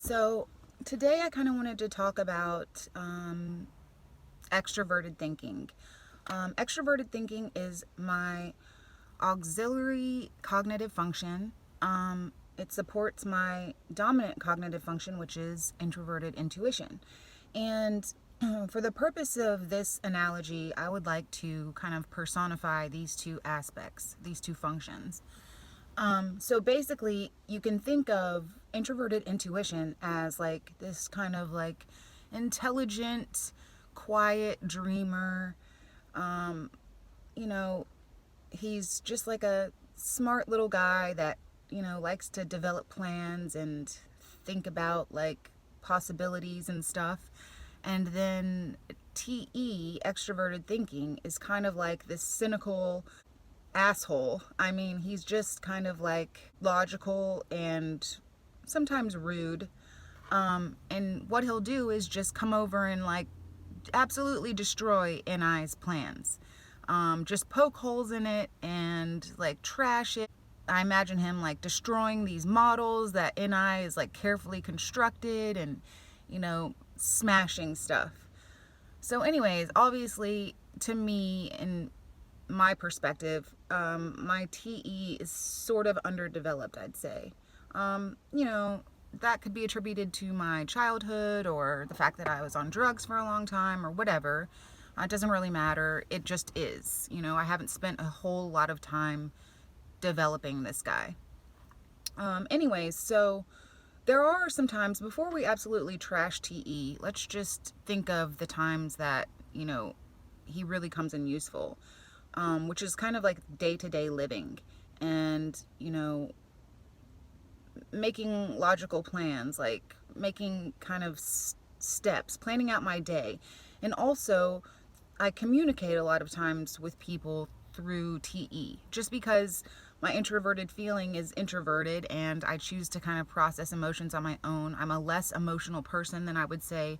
So today I kind of wanted to talk about extroverted thinking. Extroverted thinking is my auxiliary cognitive function. It supports my dominant cognitive function, which is introverted intuition. And for the purpose of this analogy, I would like to kind of personify these two aspects, these two functions. So basically, you can think of introverted intuition as like this kind of like intelligent, quiet dreamer. Um, you know, he's just like a smart little guy that, likes to develop plans and think about like possibilities and stuff. And then TE, extroverted thinking, is kind of like this cynical asshole. I mean, he's just kind of like logical and sometimes rude. And what he'll do is just come over and like absolutely destroy NI's plans. Just poke holes in it and like trash it. I imagine him like destroying these models that NI is like carefully constructed and, smashing stuff. So, anyways, obviously, to me, in my perspective, my TE is sort of underdeveloped, I'd say. That could be attributed to my childhood or the fact that I was on drugs for a long time or whatever. It doesn't really matter. It just is. I haven't spent a whole lot of time developing this guy. Anyways, so there are some times before we absolutely trash TE, let's just think of the times that, he really comes in useful, which is kind of like day to day living and, making logical plans, like making kind of steps, planning out my day. And also, I communicate a lot of times with people through TE just because my introverted feeling is introverted and I choose to kind of process emotions on my own. I'm a less emotional person than I would say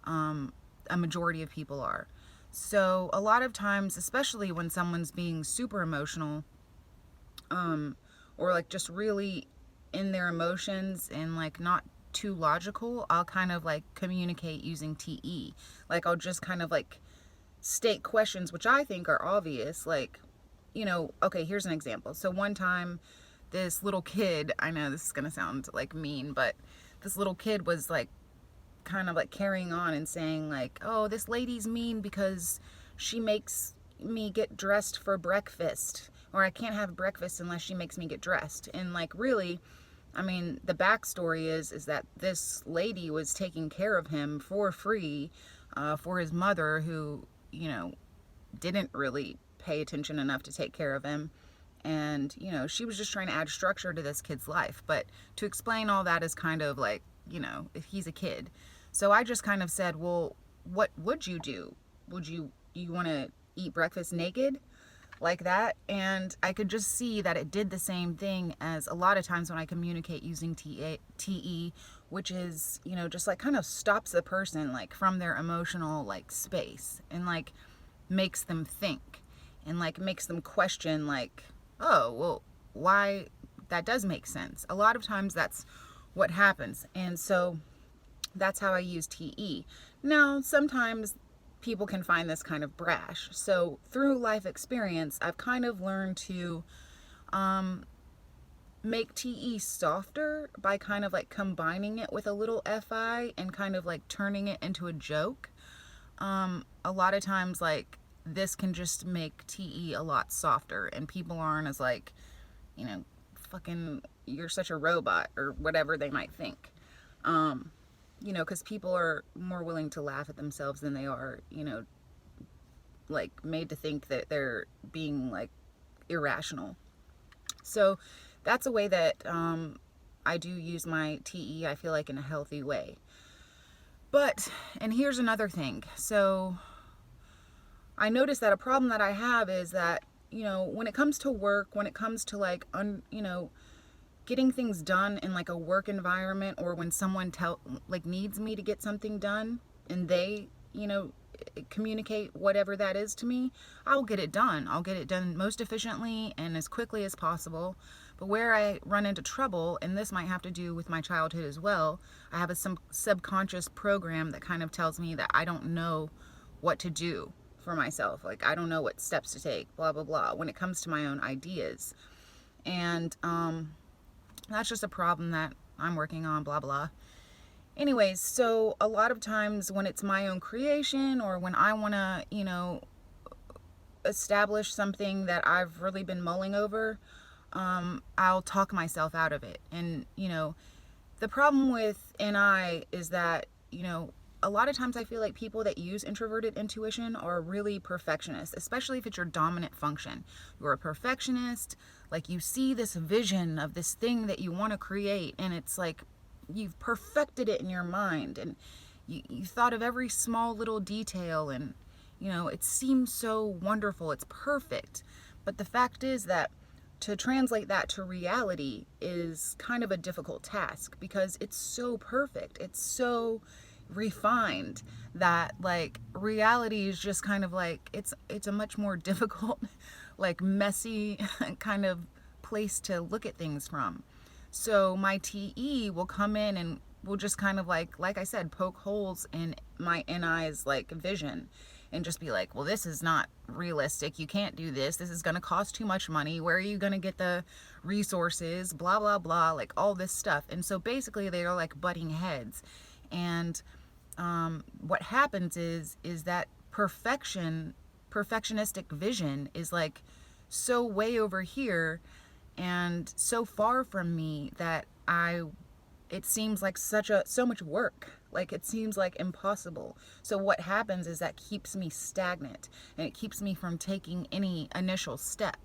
a majority of people are. So, a lot of times, especially when someone's being super emotional, or like just really in their emotions and like not too logical, I'll kind of like communicate using TE. Like, I'll just kind of like state questions which I think are obvious. Like, okay, here's an example. So, one time, this little kid, I know this is going to sound like mean, but this little kid was like kind of like carrying on and saying like, oh, this lady's mean because she makes me get dressed for breakfast, or I can't have breakfast unless she makes me get dressed. And like, really, I mean, the backstory is that this lady was taking care of him for free, for his mother, who, didn't really pay attention enough to take care of him. And, she was just trying to add structure to this kid's life. But to explain all that is kind of like, if he's a kid. So I just kind of said, well, what would you do? You want to eat breakfast naked? Like that? And I could just see that it did the same thing as a lot of times when I communicate using TE, which is, just like kind of stops the person like from their emotional like space and like makes them think and like makes them question like, oh, well, why? That does make sense. A lot of times that's what happens. And so that's how I use TE. Now, sometimes people can find this kind of brash. So through life experience, I've kind of learned to make TE softer by kind of like combining it with a little FI and kind of like turning it into a joke. A lot of times, like, this can just make TE a lot softer and people aren't as like, fucking, you're such a robot or whatever they might think. Because people are more willing to laugh at themselves than they are, like made to think that they're being like irrational. So that's a way that I do use my TE, I feel like, in a healthy way. But, and here's another thing. So I noticed that a problem that I have is that, when it comes to work, when it comes to like, getting things done in like a work environment, or when someone needs me to get something done and they, communicate whatever that is to me, I'll get it done. I'll get it done most efficiently and as quickly as possible. But where I run into trouble, and this might have to do with my childhood as well, I have a subconscious program that kind of tells me that I don't know what to do for myself. Like, I don't know what steps to take, blah, blah, blah, when it comes to my own ideas. And that's just a problem that I'm working on, blah, blah. Anyways, so a lot of times when it's my own creation, or when I want to, establish something that I've really been mulling over, I'll talk myself out of it. And, the problem with NI is that, a lot of times I feel like people that use introverted intuition are really perfectionists, especially if it's your dominant function. You're a perfectionist, like you see this vision of this thing that you want to create, and it's like you've perfected it in your mind, and you thought of every small little detail, and it seems so wonderful, it's perfect. But the fact is that to translate that to reality is kind of a difficult task, because it's so perfect, it's so refined, that like reality is just kind of like it's a much more difficult, like messy kind of place to look at things from. So my TE will come in and will just kind of like I said, poke holes in my NI's like vision, and just be like, well, this is not realistic, you can't do this, this is going to cost too much money, where are you going to get the resources, blah, blah, blah, like all this stuff. And so basically they are like butting heads. And what happens is that perfectionistic vision is like so way over here and so far from me that it seems like so much work. Like, it seems like impossible. So what happens is that keeps me stagnant, and it keeps me from taking any initial step.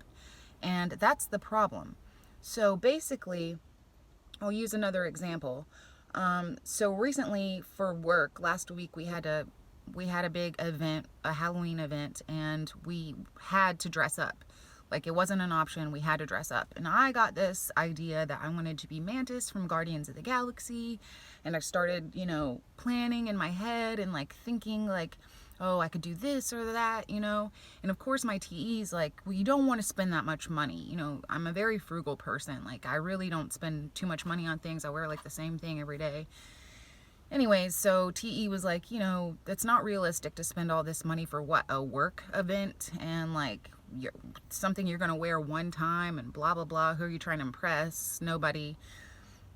And that's the problem. So basically, I'll use another example. So recently for work, last week we had a big event, a Halloween event, and we had to dress up. Like, it wasn't an option, we had to dress up. And I got this idea that I wanted to be Mantis from Guardians of the Galaxy, and I started, planning in my head and like thinking like, oh, I could do this or that, And of course my TE's like, well, you don't want to spend that much money. I'm a very frugal person. Like, I really don't spend too much money on things. I wear like the same thing every day. Anyways, so TE was like, that's not realistic to spend all this money for what, a work event, and like something you're going to wear one time, and blah, blah, blah. Who are you trying to impress? Nobody.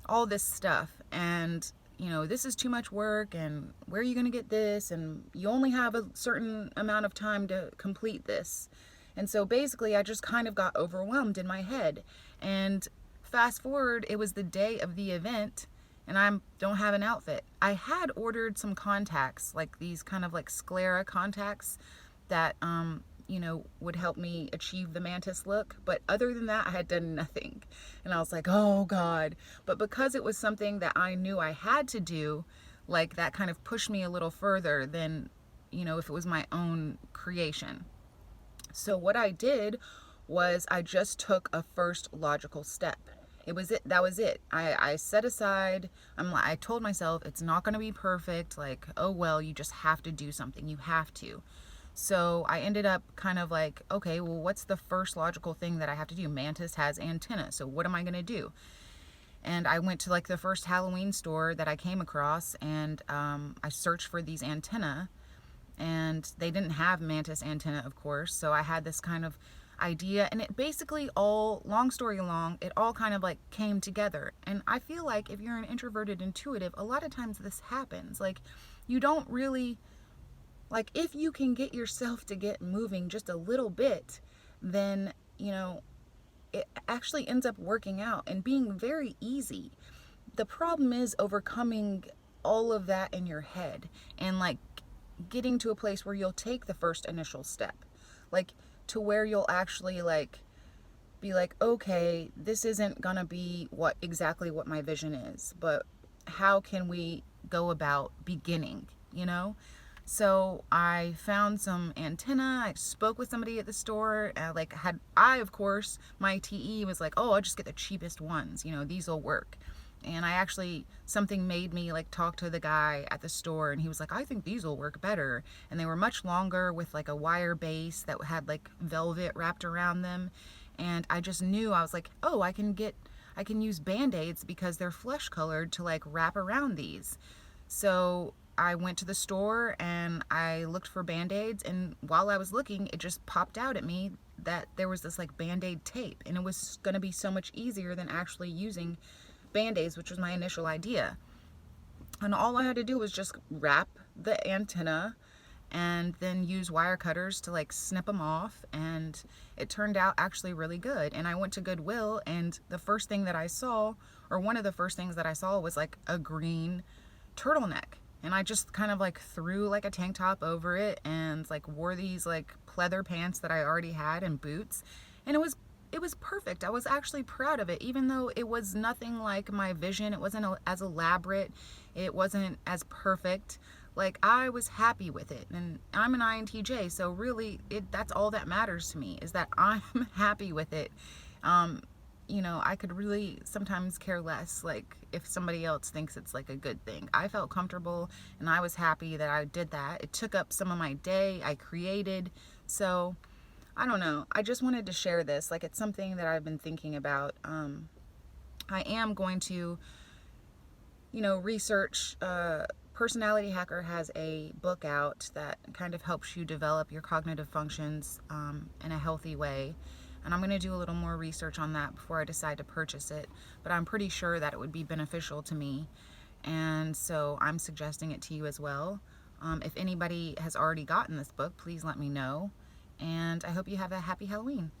All this stuff. And this is too much work, and where are you going to get this? And you only have a certain amount of time to complete this. And so basically I just kind of got overwhelmed in my head. And fast forward, it was the day of the event, and I don't have an outfit. I had ordered some contacts, like these kind of like sclera contacts that, would help me achieve the Mantis look. But other than that, I had done nothing. And I was like, oh God. But because it was something that I knew I had to do, like, that kind of pushed me a little further than, if it was my own creation. So what I did was I just took a first logical step. That was it. I set aside, I told myself it's not going to be perfect. Like, oh well, you just have to do something. You have to. So I ended up kind of like, okay, well, what's the first logical thing that I have to do? Mantis has antenna, so what am I going to do? And I went to like the first Halloween store that I came across, and I searched for these antenna, and they didn't have Mantis antenna, of course. So I had this kind of idea, and it basically all, long story long, it all kind of like came together. And I feel like if you're an introverted intuitive, a lot of times this happens. Like, you don't really, like, if you can get yourself to get moving just a little bit, then, it actually ends up working out and being very easy. The problem is overcoming all of that in your head, and like getting to a place where you'll take the first initial step, like to where you'll actually like be like, okay, this isn't gonna be exactly what my vision is, but how can we go about beginning, So I found some antenna. I spoke with somebody at the store. Of course, my TE was like, oh, I'll just get the cheapest ones. These will work. And something made me like talk to the guy at the store, and he was like, I think these will work better. And they were much longer with like a wire base that had like velvet wrapped around them. And I just knew, I was like, oh, I can use band-aids because they're flesh colored to like wrap around these. So I went to the store and I looked for band-aids, and while I was looking, it just popped out at me that there was this like band-aid tape, and it was going to be so much easier than actually using band-aids, which was my initial idea. And all I had to do was just wrap the antenna and then use wire cutters to like snip them off, and it turned out actually really good. And I went to Goodwill, and the first thing that I saw, or one of the first things that I saw, was like a green turtleneck, and I just kind of like threw like a tank top over it and like wore these like pleather pants that I already had and boots, and it was perfect. I was actually proud of it, even though it was nothing like my vision. It wasn't as elaborate, it wasn't as perfect. Like, I was happy with it, and I'm an INTJ, so really that's all that matters to me, is that I'm happy with it. I could really sometimes care less, like, if somebody else thinks it's like a good thing. I felt comfortable and I was happy that I did that. It took up some of my day, I created. So I don't know, I just wanted to share this. Like, it's something that I've been thinking about. I am going to research. Personality Hacker has a book out that kind of helps you develop your cognitive functions in a healthy way. And I'm going to do a little more research on that before I decide to purchase it. But I'm pretty sure that it would be beneficial to me. And so I'm suggesting it to you as well. If anybody has already gotten this book, please let me know. And I hope you have a happy Halloween.